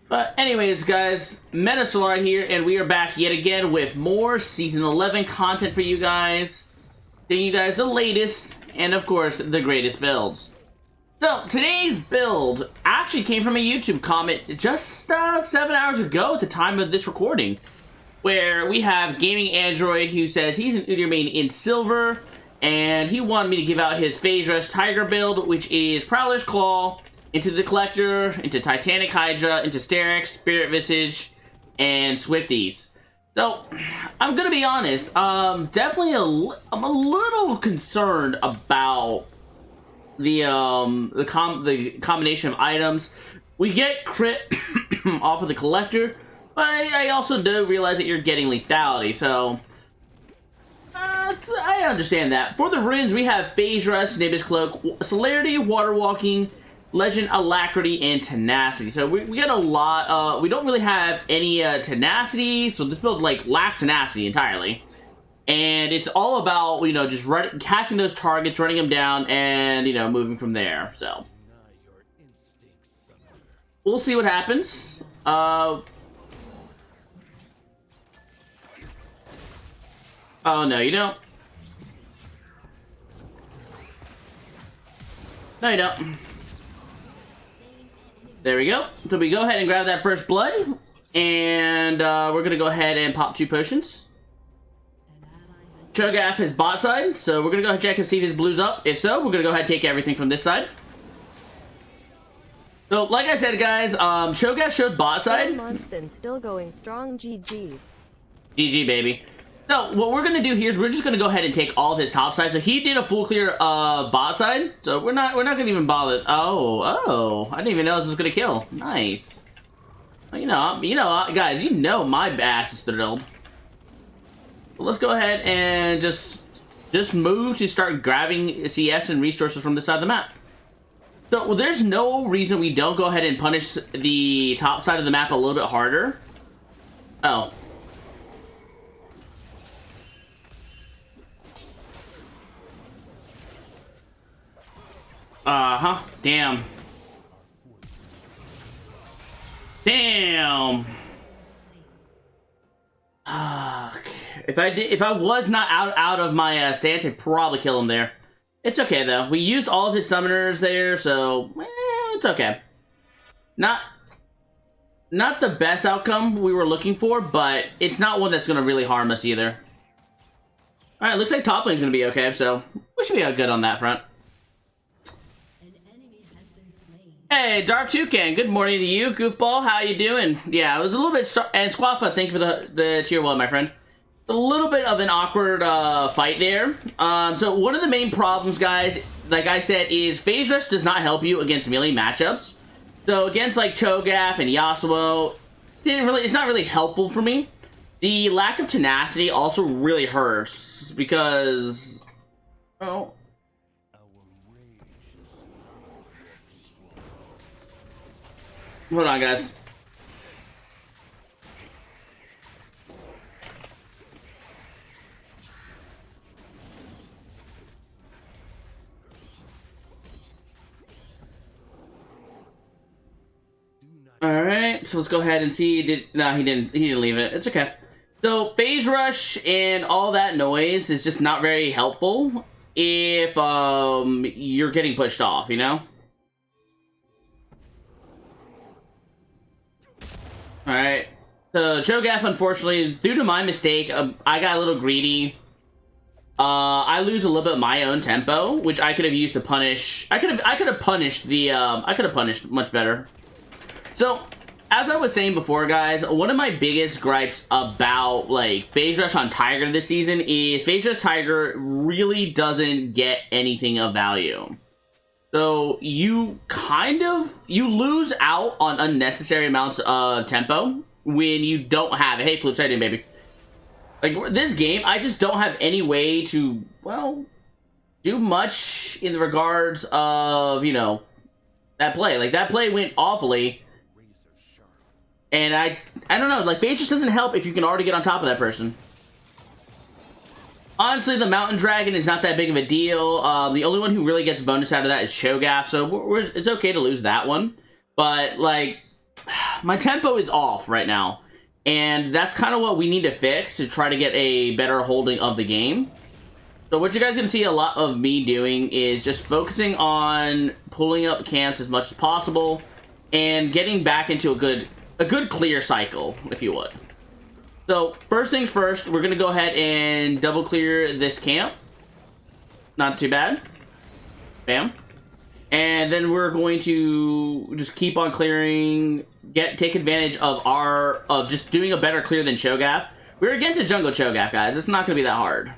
But anyways, guys, MetaSolaray here, and we are back yet again with more Season 11 content for you guys. Giving you guys the latest, and of course, the greatest builds. So, today's build actually came from a YouTube comment just 7 hours ago at the time of this recording. Where we have Gaming Android who says he's an Udyr main in Silver, and he wanted me to give out his Phase Rush Tiger build, which is Prowler's Claw, into the Collector, into Titanic Hydra, into Sterix, Spirit Visage, and Swifties. So, I'm gonna be honest, definitely I'm a little concerned about the combination of items. We get crit off of the Collector, but I also do realize that you're getting lethality, so I understand that. For the runes, we have Phase Rush, Nimbus Cloak, Celerity, Water Walking, Legend, Alacrity, and Tenacity. So we get a lot. We don't really have any Tenacity, so this build lacks Tenacity entirely. And it's all about, just catching those targets, running them down, and, moving from there. So we'll see what happens. Oh, no, you don't. No, you don't. There we go. So we go ahead and grab that first blood. And we're going to go ahead and pop 2 potions. Cho'Gath is bot side. So we're going to go ahead and check and see if his blue's up. If so, we're going to go ahead and take everything from this side. So, like I said, guys, Cho'Gath showed bot side. 10 months and still going strong. GG's. GG, baby. So, what we're going to do here, we're just going to go ahead and take all of his top side. So, he did a full clear bot side. So, we're not going to even bother. Oh, I didn't even know this was going to kill. Nice. Well, guys, my ass is thrilled. So let's go ahead and just move to start grabbing CS and resources from this side of the map. So, there's no reason we don't go ahead and punish the top side of the map a little bit harder. Oh. Damn. Damn. If I was not out of my stance, I'd probably kill him there. It's okay though. We used all of his summoners there, so it's okay. Not the best outcome we were looking for, but it's not one that's gonna really harm us either. All right, looks like top lane's gonna be okay, so we should be good on that front. Hey, Dark Toucan, good morning to you, goofball. How you doing? Yeah, it was a little bit and Squafa, thank you for the cheer one, my friend. A little bit of an awkward fight there. So one of the main problems, guys, like I said, is Phase Rush does not help you against melee matchups. So against Cho'Gath and Yasuo, it's not really helpful for me. The lack of tenacity also really hurts because hold on, guys. Alright, so let's go ahead and see. No, he didn't leave it. It's okay. So, Phase Rush and all that noise is just not very helpful if you're getting pushed off, Alright, so Cho'Gath, unfortunately, due to my mistake, I got a little greedy. I lose a little bit of my own tempo, which I could have used to punish. I could have punished much better. So, as I was saying before, guys, one of my biggest gripes about, Phase Rush on Tiger this season is Phase Rush Tiger really doesn't get anything of value. So, you lose out on unnecessary amounts of tempo when you don't have it. Hey, Flip, how you doing, baby? This game, I just don't have any way to, do much in regards of, that play. That play went awfully. And I don't know, Phase just doesn't help if you can already get on top of that person. Honestly, the Mountain Dragon is not that big of a deal. The only one who really gets bonus out of that is Cho'Gath, so it's okay to lose that one. But, like, my tempo is off right now. And that's kind of what we need to fix to try to get a better holding of the game. So what you guys are going to see a lot of me doing is just focusing on pulling up camps as much as possible and getting back into a good clear cycle, if you would. So first things first, we're going to go ahead and double clear this camp. Not too bad. Bam. And then we're going to just keep on clearing, take advantage of just doing a better clear than Cho'Gath. We're against a jungle Cho'Gath, guys. It's not going to be that hard.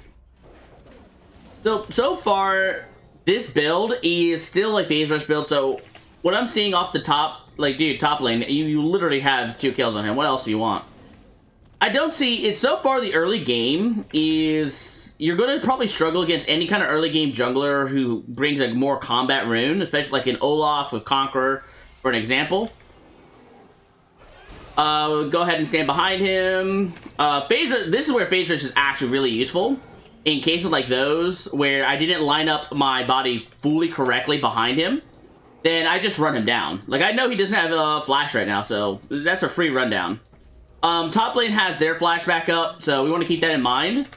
So far, this build is still a phase rush build. So what I'm seeing off the top, like, dude, top lane, you literally have 2 kills on him. What else do you want? I don't see it. So far, the early game is you're going to probably struggle against any kind of early game jungler who brings a more combat rune, especially like an Olaf with Conqueror, for an example. Go ahead and stand behind him. This is where phase rush is actually really useful. In cases like those, where I didn't line up my body fully correctly behind him, then I just run him down. Like, I know he doesn't have a flash right now, so that's a free rundown. Top lane has their flash back up, so we want to keep that in mind.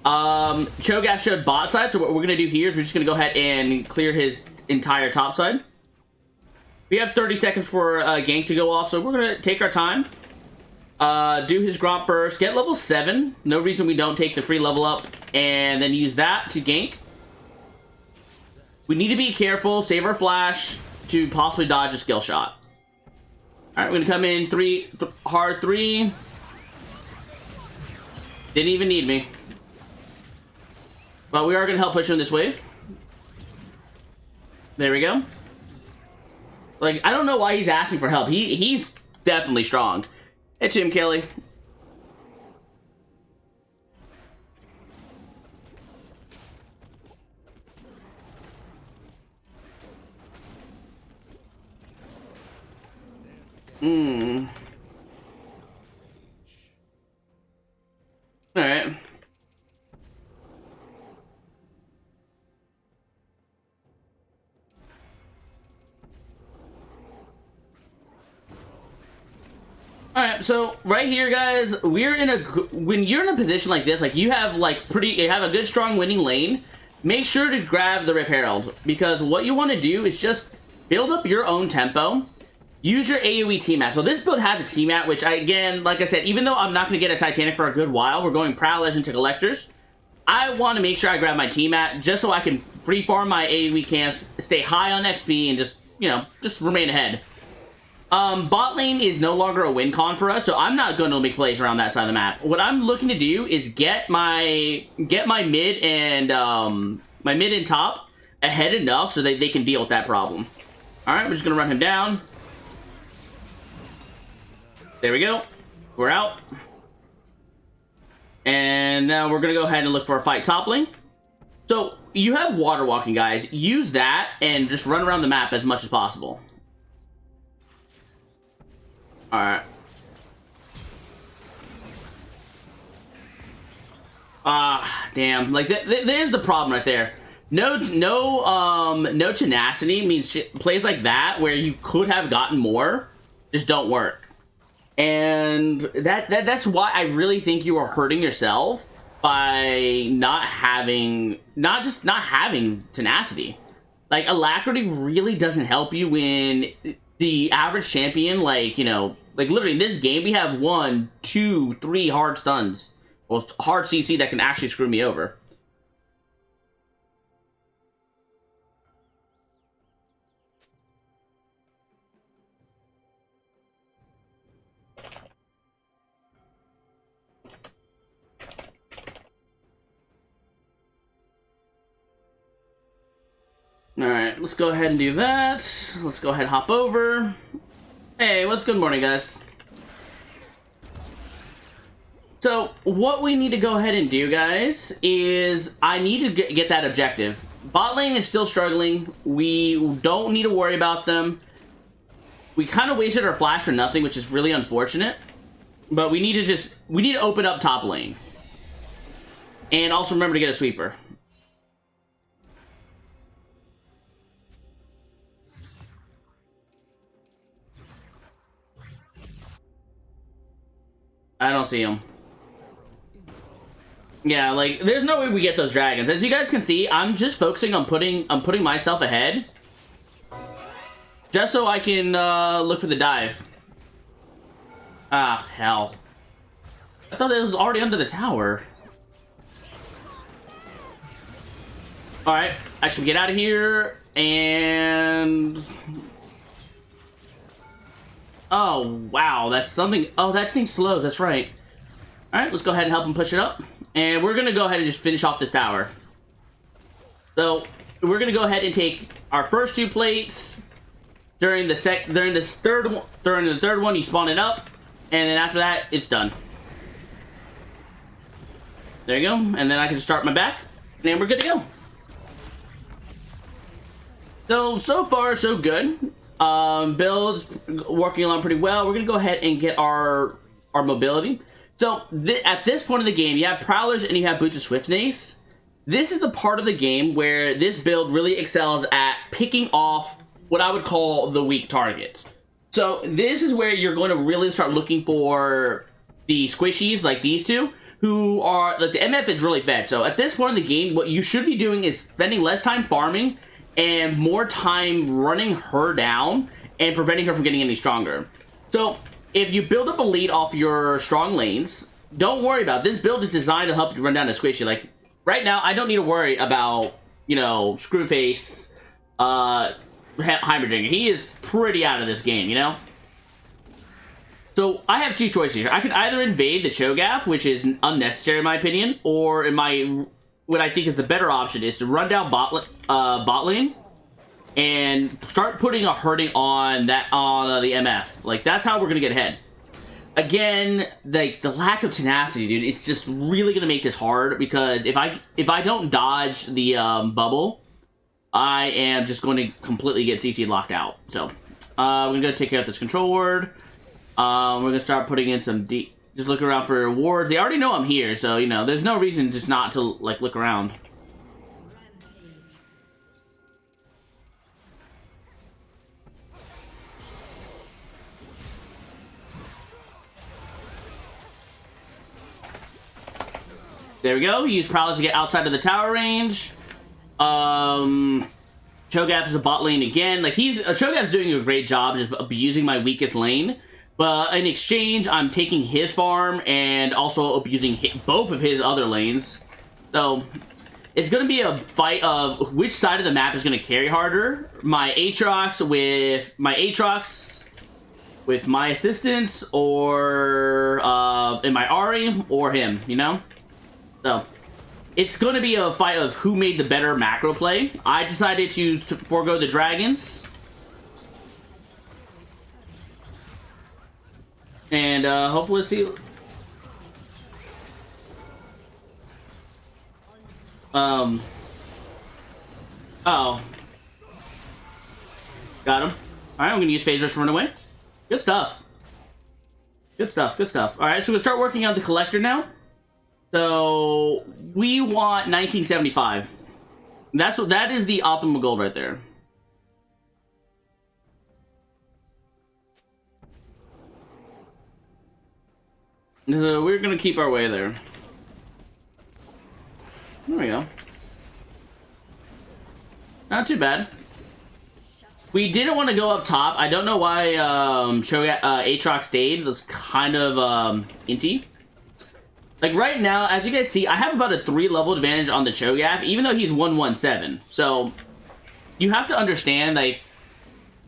Cho'Gath showed bot side, so what we're going to do here is we're just going to go ahead and clear his entire top side. We have 30 seconds for gank to go off, so we're going to take our time. Do his Gromp first, get level 7. No reason we don't take the free level up, and then use that to gank. We need to be careful, save our flash to possibly dodge a skill shot. Alright, we're gonna come in hard 3. Didn't even need me. But we are gonna help push in this wave. There we go. Like, I don't know why he's asking for help. He's definitely strong. It's him, Kelly. Alright. Alright, so right here, guys, when you're in a position like this, like you have a good strong winning lane, make sure to grab the Rift Herald, because what you want to do is just build up your own tempo. Use your AoE T-Mat. So this build has a T-Mat, which again, like I said, even though I'm not going to get a Titanic for a good while, we're going Proud Legend to Collectors. I want to make sure I grab my T-Mat just so I can free farm my AoE camps, stay high on XP, and just remain ahead. Bot lane is no longer a win con for us, so I'm not going to make plays around that side of the map. What I'm looking to do is get my mid and top ahead enough so that they can deal with that problem. All right, we're just going to run him down. There we go. We're out. And now we're going to go ahead and look for a fight top lane. So, you have water walking, guys. Use that and just run around the map as much as possible. Alright. Damn. Like, there's the problem right there. No tenacity means plays like that, where you could have gotten more, just don't work. And that's why I really think you are hurting yourself by not having tenacity. Like, Alacrity really doesn't help you when the average champion, like literally in this game, we have 1, 2, 3 hard stuns. Well, hard CC that can actually screw me over. Alright, let's go ahead and do that. Let's go ahead and hop over. Hey, what's good morning, guys? So, what we need to go ahead and do, guys, is I need to get that objective. Bot lane is still struggling. We don't need to worry about them. We kind of wasted our flash for nothing, which is really unfortunate. But we need to open up top lane. And also remember to get a sweeper. I don't see him. Yeah, like, there's no way we get those dragons. As you guys can see, I'm just focusing on putting myself ahead. Just so I can look for the dive. Ah, hell. I thought it was already under the tower. Alright, I should get out of here, and... Oh, wow, that's something... Oh, that thing slows, that's right. Alright, let's go ahead and help him push it up. And we're gonna go ahead and just finish off this tower. So, we're gonna go ahead and take our first 2 plates. During the third one, you spawn it up, and then after that, it's done. There you go, and then I can start my back, and we're good to go. So far, so good. Builds working along pretty well. We're gonna go ahead and get our mobility. So at this point in the game, you have Prowlers and you have Boots of Swiftness. This is the part of the game where this build really excels at picking off what I would call the weak targets. So this is where you're going to really start looking for the squishies like these two, who are, like, the MF is really fed. So at this point in the game, what you should be doing is spending less time farming and more time running her down and preventing her from getting any stronger. So if you build up a lead off your strong lanes, don't worry about it. This build is designed to help you run down a squishy. Like, right now, I don't need to worry about, you know, Screwface, Heimerdinger. He is pretty out of this game, you know? So, I have 2 choices here. I could either invade the Cho'Gath, which is unnecessary in my opinion, or what I think is the better option is to run down bot lane and start putting a hurting on the MF. Like, that's how we're gonna get ahead. Again, like, the lack of tenacity, dude, it's just really gonna make this hard, because if I don't dodge the bubble, I am just going to completely get CC locked out. So, we're gonna take care of this control ward. We're gonna start putting in some just look around for wards. They already know I'm here, so, you know, there's no reason just not to, like, look around. There we go. Use Prowlers to get outside of the tower range. Cho'Gath is a bot lane again. Like, Cho'Gath's doing a great job just abusing my weakest lane. But in exchange, I'm taking his farm and also abusing both of his other lanes. So, it's going to be a fight of which side of the map is going to carry harder. My Aatrox with my assistance, or in my Ahri, or him, you know? So, it's going to be a fight of who made the better macro play. I decided to forego the dragons. And hopefully see... Oh. Got him. Alright, I'm going to use Phase Rush to run away. Good stuff. Good stuff, good stuff. Alright, so we'll start working on the Collector now. So, we want 1975. That is the optimal goal right there. We're gonna keep our way there. There we go. Not too bad. We didn't want to go up top. I don't know why Aatrox stayed. It was kind of inty. Like, right now, as you guys see, I have about a 3-level advantage on the Cho'Gath, even though he's 117. So, you have to understand, like,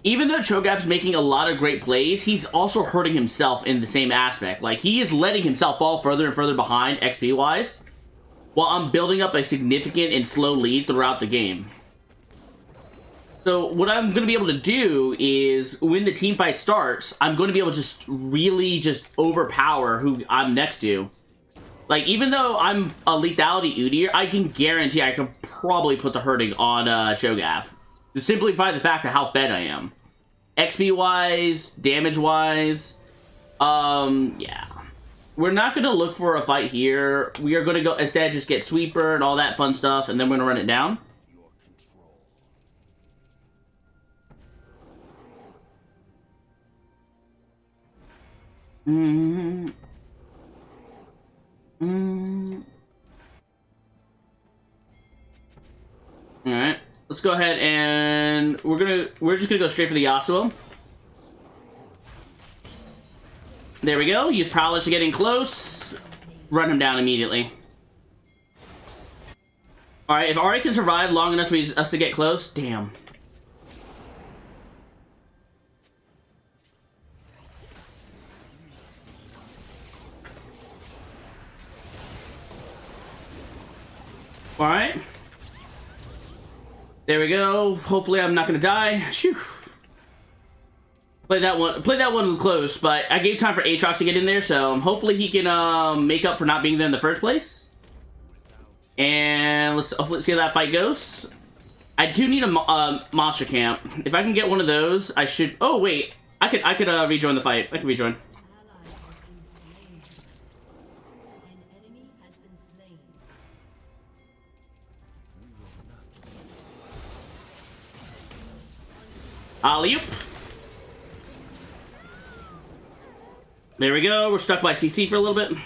even though Cho'Gath's making a lot of great plays, he's also hurting himself in the same aspect. Like, he is letting himself fall further and further behind XP-wise, while I'm building up a significant and slow lead throughout the game. So, what I'm going to be able to do is, when the team fight starts, I'm going to be able to just really just overpower who I'm next to. Like, even though I'm a lethality Udyr, I can guarantee I can probably put the hurting on Cho'Gath. To simplify the fact of how fed I am. XP-wise, damage-wise, yeah. We're not going to look for a fight here. We are going to go, instead, just get Sweeper and all that fun stuff, and then we're going to run it down. let's go ahead and we're just gonna go straight for the Yasuo. There we go. Use Prowler to get in close. Run him down immediately. Alright, if Ahri can survive long enough for us to get close, damn. Alright. There we go. Hopefully I'm not gonna die. Shoo. Played that one close, but I gave time for Aatrox to get in there, so hopefully he can make up for not being there in the first place. And let's see how that fight goes. I do need a monster camp. If I can get one of those, I should. Oh wait, I could rejoin the fight. I can rejoin. Alley-oop. There we go. We're stuck by CC for a little bit.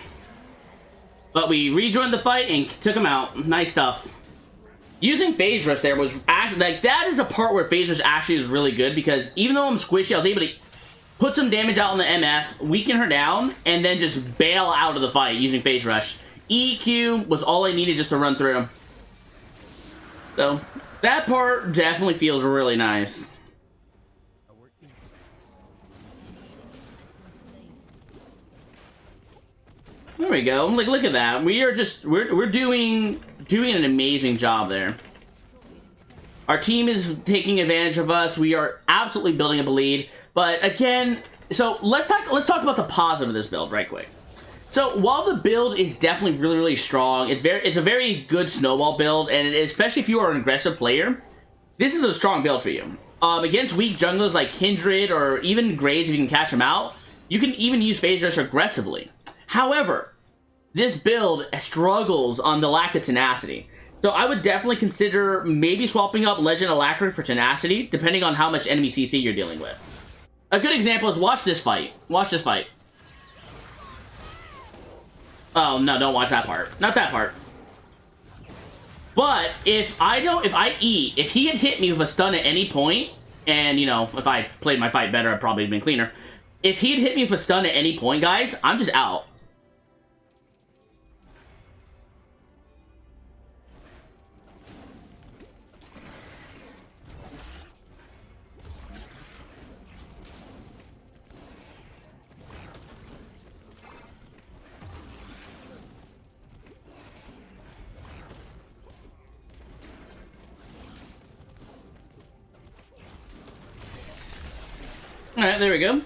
But we rejoined the fight and took him out. Nice stuff. Using Phase Rush there was actually, like, that is a part where Phase Rush actually is really good because even though I'm squishy, I was able to put some damage out on the MF, weaken her down, and then just bail out of the fight using Phase Rush. EQ was all I needed just to run through him. So, that part definitely feels really nice. There we go. Like, look at that. We are just we're doing an amazing job there. Our team is taking advantage of us. We are absolutely building up a lead. But again, so let's talk about the positive of this build right quick. So while the build is definitely really strong, it's a very good snowball build, and especially if you are an aggressive player, this is a strong build for you. Against weak junglers like Kindred or even Graves, if you can catch them out, you can even use Phase Rush aggressively. However, this build struggles on the lack of tenacity. So I would definitely consider maybe swapping up Legend Alacrity for tenacity, depending on how much enemy CC you're dealing with. A good example is watch this fight. Watch this fight. Oh, no, don't watch that part. Not that part. But if he had hit me with a stun at any point, and, you know, if I played my fight better, I'd probably have been cleaner. If he had hit me with a stun at any point, guys, I'm just out. Alright, there we go.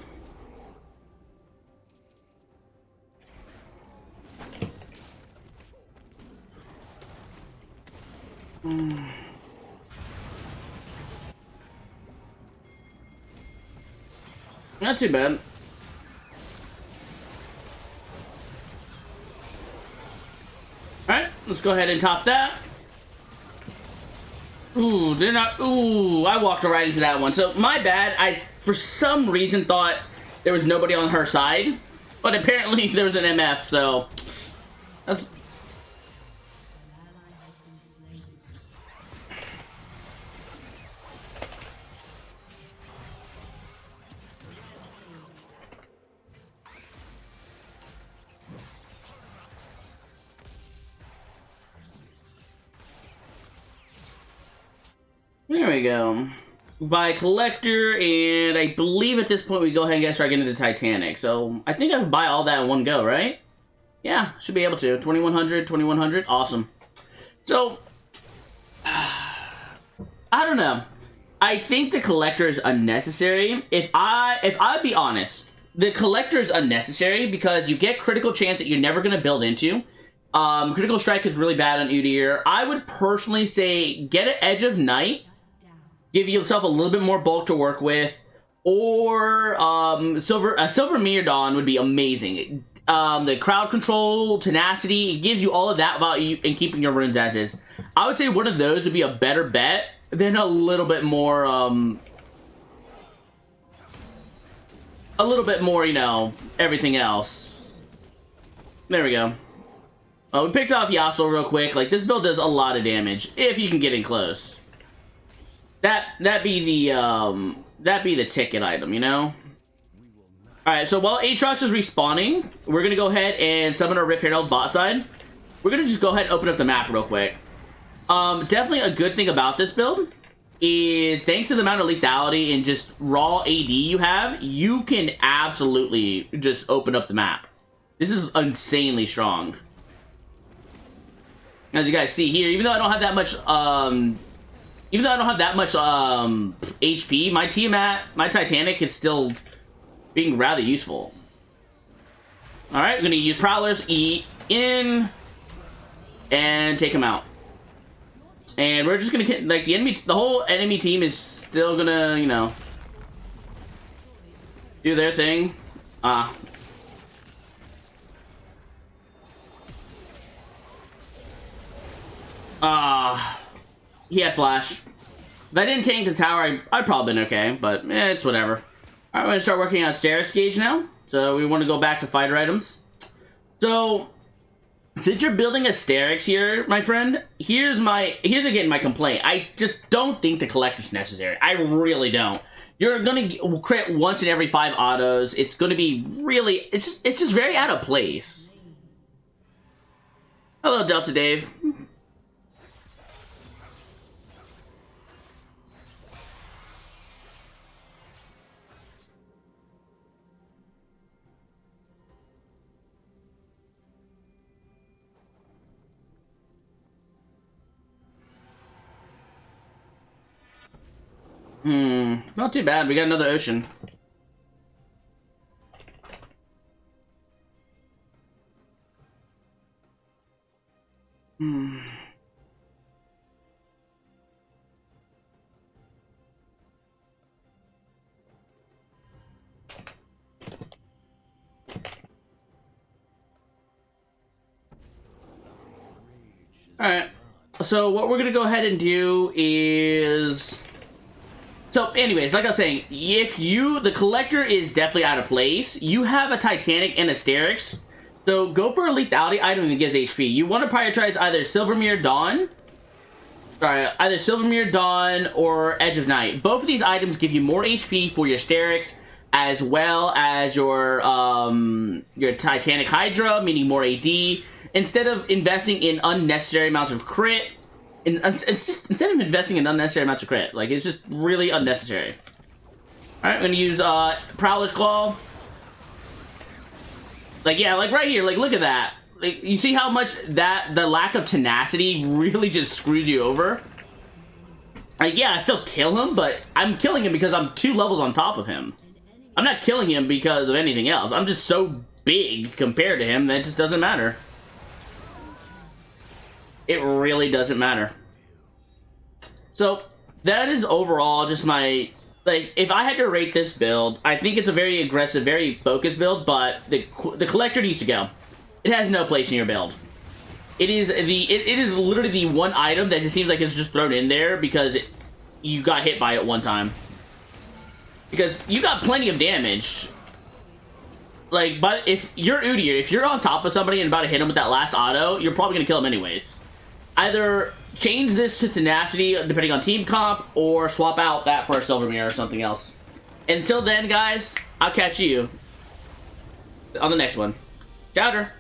Not too bad. Alright, let's go ahead and top that. Ooh, they're not. Ooh, I walked right into that one. So, my bad. I, for some reason, thought there was nobody on her side. But apparently, there was an MF, so. That's. There we go. Buy Collector, and I believe at this point we go ahead and start getting into Titanic. So I think I can buy all that in one go, right? Yeah, should be able to. 2100, 2100, awesome. So, I don't know. I think the Collector is unnecessary. If I'd be honest, the Collector is unnecessary because you get critical chance that you're never going to build into. Critical Strike is really bad on Udyr. I would personally say get an Edge of Night. Give yourself a little bit more bulk to work with, or Silver Mirrodon would be amazing. The crowd control, tenacity, it gives you all of that about you and keeping your runes as is. I would say one of those would be a better bet than a little bit more, you know, everything else. There we go. We picked off Yasuo real quick. Like, this build does a lot of damage if you can get in close. That be the ticket item, you know? Alright, so while Aatrox is respawning, we're gonna go ahead and summon our Rift Herald bot side. We're gonna just go ahead and open up the map real quick. Definitely a good thing about this build is thanks to the amount of lethality and just raw AD you have, you can absolutely just open up the map. This is insanely strong. As you guys see here, even though I don't have that much HP, my Titanic is still being rather useful. Alright, we're gonna use Prowlers, E in, and take him out. And we're just gonna, like, the whole enemy team is still gonna, you know, do their thing. He had flash. If I didn't tank the tower, I'd probably been okay, but it's whatever. Alright, we're gonna start working on Stairix gauge now. So we want to go back to fighter items. So since you're building a Stairix here, my friend, here's again my complaint. I just don't think the collector's necessary. I really don't. You're gonna crit once in every 5 autos. It's gonna be really, it's just very out of place. Hello, Delta Dave. Not too bad. We got another ocean. Alright. So what we're gonna go ahead and do is... So, anyways, like I was saying, if the collector is definitely out of place, you have a Titanic and a Stairix, so go for a lethality item that gives HP. You want to prioritize either Silvermere Dawn or Edge of Night. Both of these items give you more HP for your Stairix, as well as your Titanic Hydra, meaning more AD, instead of investing in unnecessary amounts of crit. It's just, instead of investing in unnecessary amounts of crit, like, it's just really unnecessary. Alright, I'm gonna use Prowler's Claw. Like, yeah, like right here, like, look at that. Like, you see how much the lack of tenacity really just screws you over? Like, yeah, I still kill him, but I'm killing him because I'm 2 levels on top of him. I'm not killing him because of anything else. I'm just so big compared to him that it just doesn't matter. It really doesn't matter. So, that is overall just my... Like, if I had to rate this build, I think it's a very aggressive, very focused build, but the collector needs to go. It has no place in your build. It is literally the one item that just seems like it's just thrown in there because you got hit by it one time. Because you got plenty of damage. Like, but if you're Udyr, if you're on top of somebody and about to hit him with that last auto, you're probably going to kill him anyways. Either change this to tenacity, depending on team comp, or swap out that for a Silvermere or something else. Until then, guys, I'll catch you on the next one. Chowder!